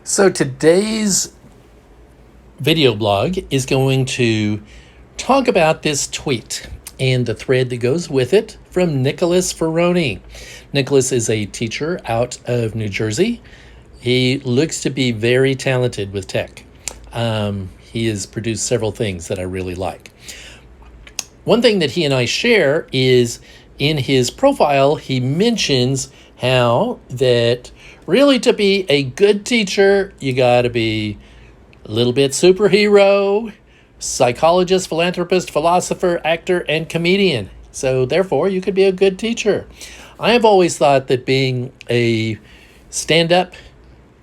So today's video blog is going to talk about this tweet and the thread that goes with it from Nicholas Ferroni. Nicholas is a teacher out of New Jersey. He looks to be very talented with tech. He has produced several things that I really like. One thing that he and I share is in his profile, he mentions how that really to be a good teacher, you got to be a little bit superhero, psychologist, philanthropist, philosopher, actor, and comedian. So therefore, you could be a good teacher. I have always thought that being a stand-up,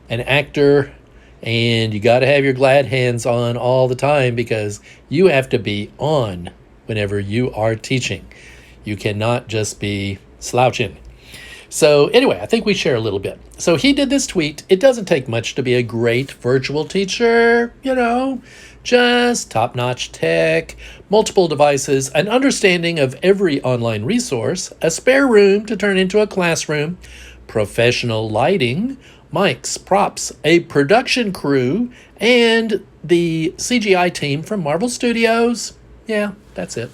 an actor, and you got to have your glad hands on all the time because you have to be on whenever you are teaching. You cannot just be slouching. So anyway, I think we share a little bit. So he did this tweet. It doesn't take much to be a great virtual teacher, just top-notch tech, multiple devices, an understanding of every online resource, a spare room to turn into a classroom, professional lighting, mics, props, a production crew, and the CGI team from Marvel Studios. Yeah, that's it.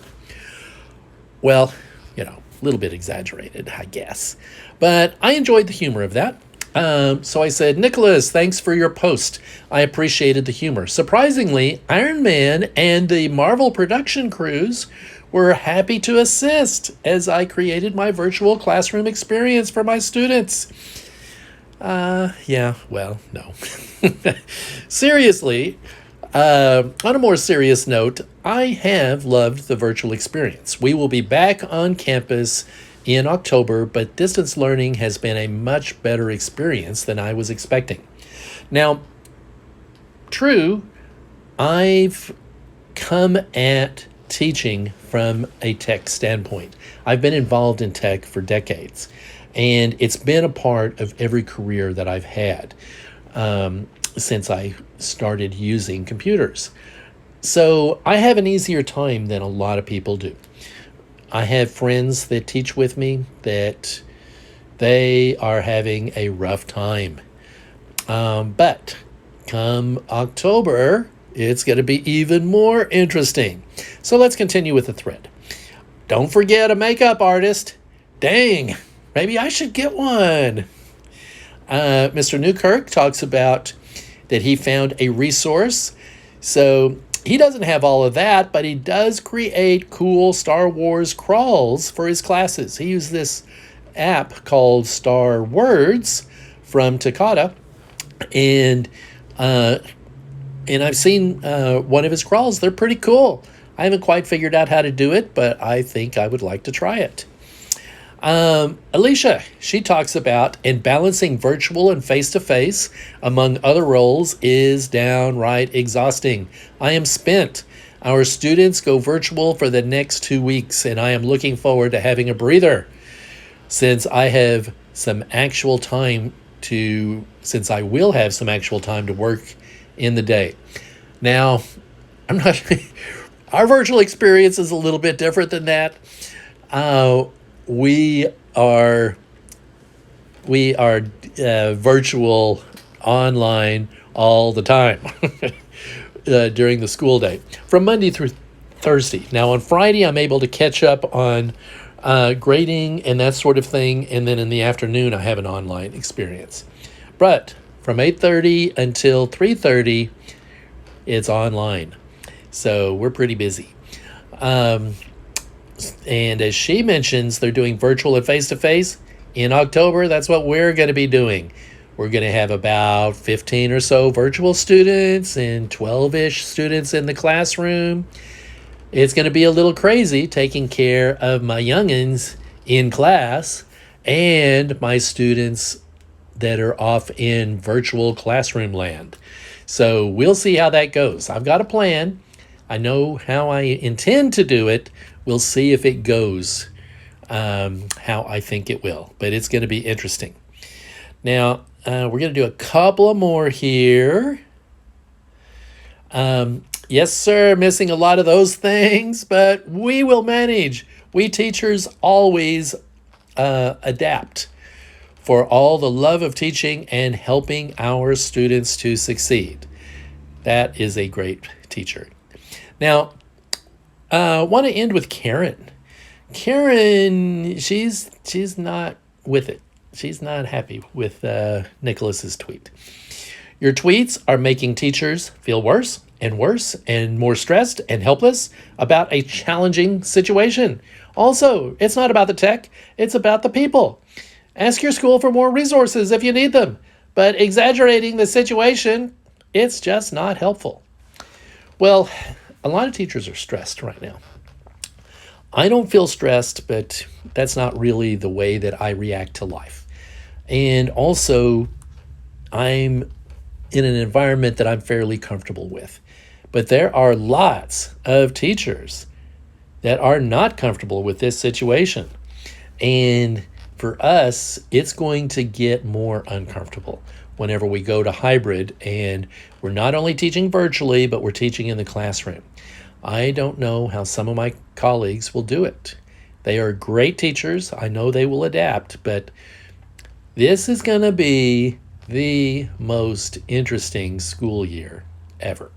Well, a little bit exaggerated, I guess. But I enjoyed the humor of that. So I said, Nicholas, thanks for your post. I appreciated the humor. Surprisingly, Iron Man and the Marvel production crews were happy to assist as I created my virtual classroom experience for my students. No. Seriously, on a more serious note, I have loved the virtual experience. We will be back on campus in October, but distance learning has been a much better experience than I was expecting. Now, true, I've come at teaching from a tech standpoint. I've been involved in tech for decades, and it's been a part of every career that I've had since I started using computers. So I have an easier time than a lot of people do. I have friends that teach with me that they are having a rough time. But come October, it's going to be even more interesting. So let's continue with the thread. Don't forget a makeup artist. Dang, maybe I should get one. Mr. Newkirk talks about that he found a resource. So he doesn't have all of that, but he does create cool Star Wars crawls for his classes. He used this app called Star Words from Takata, and I've seen one of his crawls. They're pretty cool. I haven't quite figured out how to do it, but I think I would like to try it. Alicia, she talks about and balancing virtual and face-to-face among other roles is downright exhausting. I am spent. Our students go virtual for the next 2 weeks, and I am looking forward to having a breather since I will have some actual time to work in the day. Now, our virtual experience is a little bit different than that. We are virtual online all the time during the school day from Monday through Thursday. Now on Friday, I'm able to catch up on grading and that sort of thing. And then in the afternoon, I have an online experience. But from 8:30 until 3:30, it's online. So we're pretty busy. And as she mentions, they're doing virtual and face-to-face. In October, that's what we're going to be doing. We're going to have about 15 or so virtual students and 12-ish students in the classroom. It's going to be a little crazy taking care of my youngins in class and my students that are off in virtual classroom land. So we'll see how that goes. I've got a plan. I know how I intend to do it. We'll see if it goes how I think it will, but it's going to be interesting. Now, we're going to do a couple of more here. Yes, sir, missing a lot of those things, but we will manage. We teachers always adapt for all the love of teaching and helping our students to succeed. That is a great teacher. Now, I want to end with Karen. Karen, she's not with it. She's not happy with Nicholas's tweet. Your tweets are making teachers feel worse and more stressed and helpless about a challenging situation. Also, it's not about the tech, it's about the people. Ask your school for more resources if you need them, but exaggerating the situation, it's just not helpful. Well, a lot of teachers are stressed right now. I don't feel stressed, but that's not really the way that I react to life. And also, I'm in an environment that I'm fairly comfortable with. But there are lots of teachers that are not comfortable with this situation. And for us, it's going to get more uncomfortable whenever we go to hybrid and we're not only teaching virtually, but we're teaching in the classroom. I don't know how some of my colleagues will do it. They are great teachers. I know they will adapt, but this is going to be the most interesting school year ever.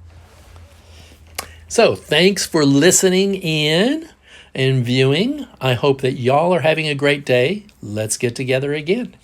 So thanks for listening in and viewing. I hope that y'all are having a great day. Let's get together again.